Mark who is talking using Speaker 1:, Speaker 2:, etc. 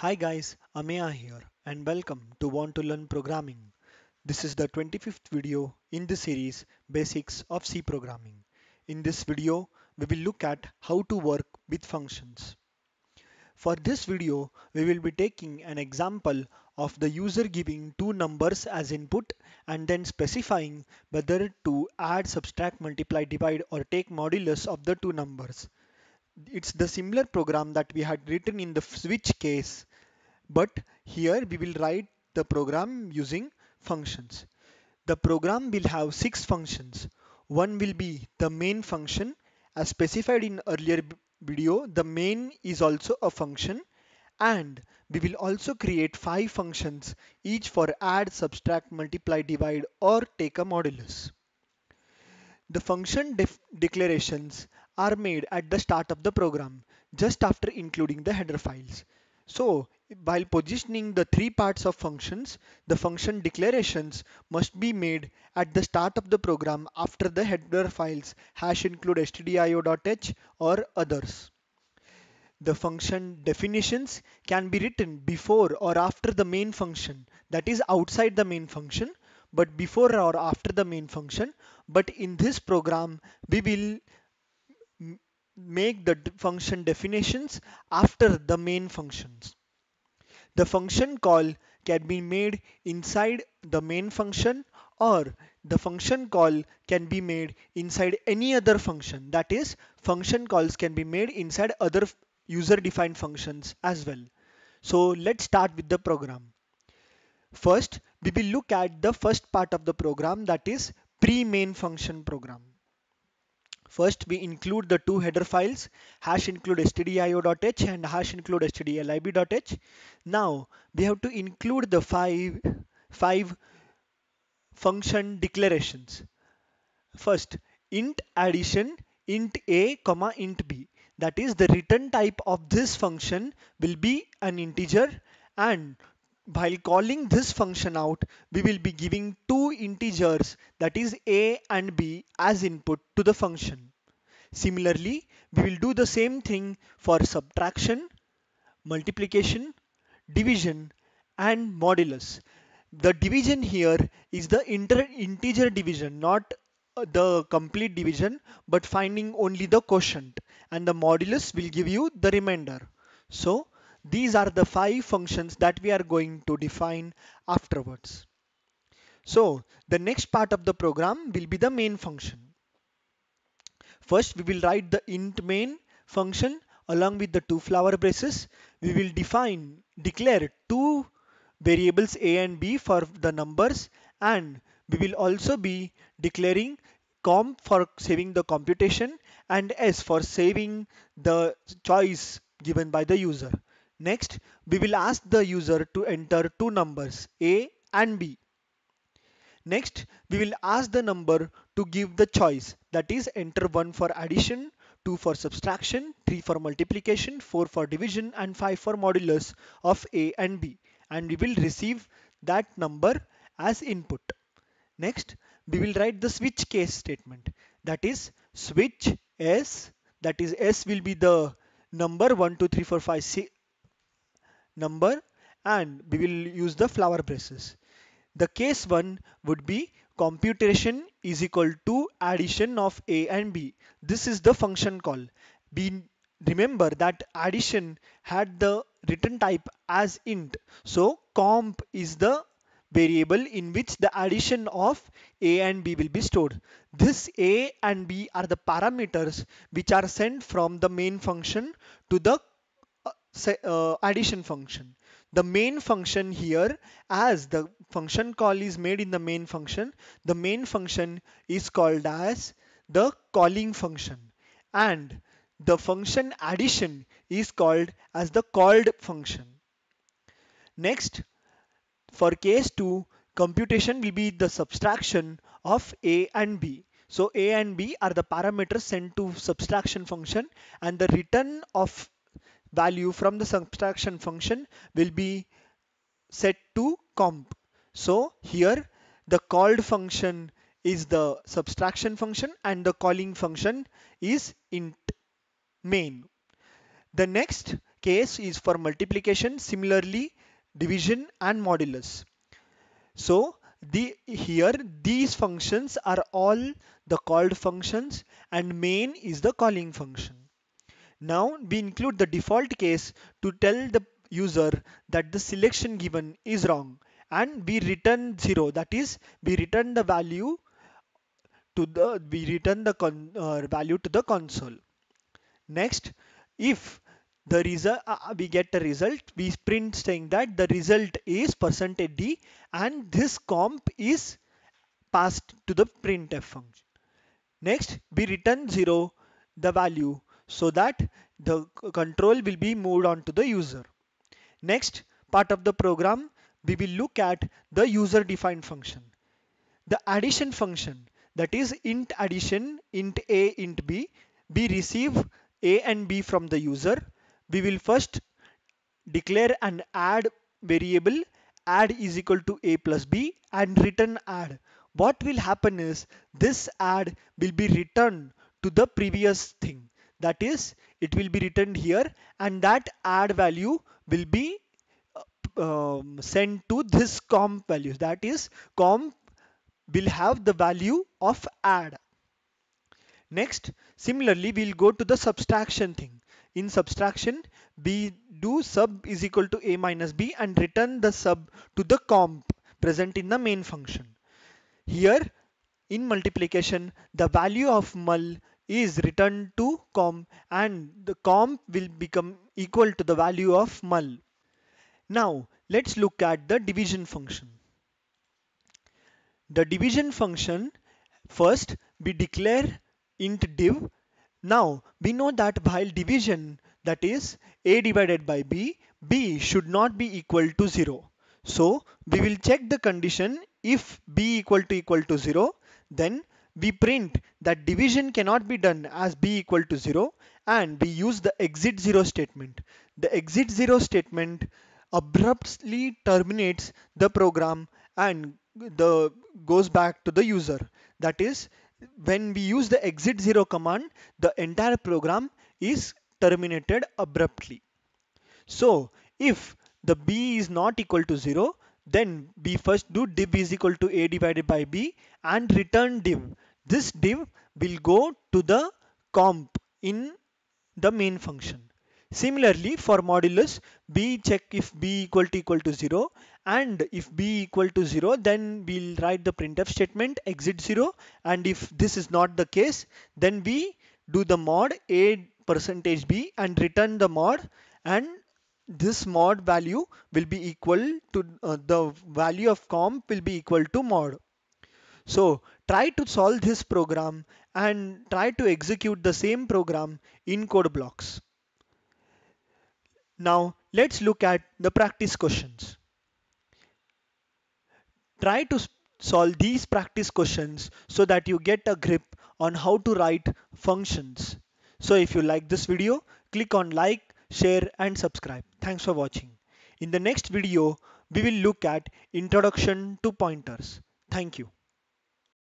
Speaker 1: Hi guys, Ameya here and welcome to Want to Learn Programming. This is the 25th video in the series Basics of C Programming. In this video, we will look at how to work with functions. For this video, we will be taking an example of the user giving two numbers as input and then specifying whether to add, subtract, multiply, divide or take modulus of the two numbers. It's the similar program that we had written in the switch case, but here we will write the program using functions. The program will have six functions. One will be the main function. As specified in earlier video, the main is also a function, and we will also create five functions, each for add, subtract, multiply, divide or take a modulus. The function declarations are made at the start of the program, just after including the header files. So, while positioning the three parts of functions, the function declarations must be made at the start of the program after the header files #include stdio.h or others. The function definitions can be written before or after the main function, that is outside the main function, but before or after the main function. But in this program, we will m- make the function definitions after the main functions. The function call can be made inside the main function, or the function call can be made inside any other function. That is, function calls can be made inside other user defined functions as well. So let's start with the program. First, we will look at the first part of the program, that is pre-main function program. First, we include the two header files, #include stdio.h and #include stdlib.h. Now, we have to include the five function declarations. First, int addition, int a, comma int b. That is, the return type of this function will be an integer, and while calling this function out, we will be giving two integers, that is a and b, as input to the function. Similarly, we will do the same thing for subtraction, multiplication, division, and modulus. The division here is the integer division, not the complete division, but finding only the quotient, and the modulus will give you the remainder. So these are the five functions that we are going to define afterwards. So the next part of the program will be the main function. First, we will write the int main function along with the two flower braces. We will declare two variables a and b for the numbers, and we will also be declaring comp for saving the computation and s for saving the choice given by the user. Next, we will ask the user to enter two numbers a and b. Next, we will ask the number to give the choice, that is enter 1 for addition, 2 for subtraction, 3 for multiplication, 4 for division and 5 for modulus of a and b, and we will receive that number as input. Next, we will write the switch case statement, that is switch s, that is s will be the number 1 2 3 4 5 6 number, and we will use the flower braces. The case 1 would be computation is equal to addition of a and b. This is the function call. We remember that addition had the return type as int. So comp is the variable in which the addition of a and b will be stored. This a and b are the parameters which are sent from the main function to the addition function. The main function here, as the function call is made in the main function, the main function is called as the calling function, and the function addition is called as the called function. Next, for case 2, computation will be the subtraction of a and b. So a and b are the parameters sent to subtraction function, and the return of value from the subtraction function will be set to comp. So here the called function is the subtraction function and the calling function is int main. The next case is for multiplication, similarly division and modulus. So here these functions are all the called functions and main is the calling function. Now we include the default case to tell the user that the selection given is wrong, and we return 0, that is we return the value value to the console. Next, if the result we get a result, we print saying that the result is %d and this comp is passed to the printf function. Next, we return 0 the value so that the control will be moved on to the user. Next part of the program, we will look at the user defined function. The addition function, that is int addition, int a, int b, we receive a and b from the user. We will first declare an add variable, add is equal to a plus b, and return add. What will happen is this add will be returned to the previous thing. That is, it will be returned here, and that add value will be sent to this comp values. That is, comp will have the value of add. Next, similarly, we'll go to the subtraction thing. In subtraction, we do sub is equal to a minus b and return the sub to the comp present in the main function. Here, in multiplication, the value of mul is returned to comp and the comp will become equal to the value of mul. Now, let's look at the division function. The division function, first we declare int div. Now we know that while division, that is a divided by b, b should not be equal to 0. So we will check the condition. If b equal to 0, then we print that division cannot be done as b equal to 0, and we use the exit 0 statement. The exit 0 statement abruptly terminates the program and the goes back to the user. That is, when we use the exit 0 command, the entire program is terminated abruptly. So if the b is not equal to 0, then we first do div is equal to a divided by b and return div. This div will go to the comp in the main function. Similarly, for modulus, we check if b equal to 0, and if b equal to 0, then we'll write the printf statement exit 0, and if this is not the case, then we do the mod a percentage b and return the mod, and this mod value will be equal to the value of comp will be equal to mod. So try to solve this program and try to execute the same program in code blocks. Now let's look at the practice questions. Try to solve these practice questions so that you get a grip on how to write functions. So if you like this video, click on like, share and subscribe. Thanks for watching. In the next video, we will look at introduction to pointers. Thank you.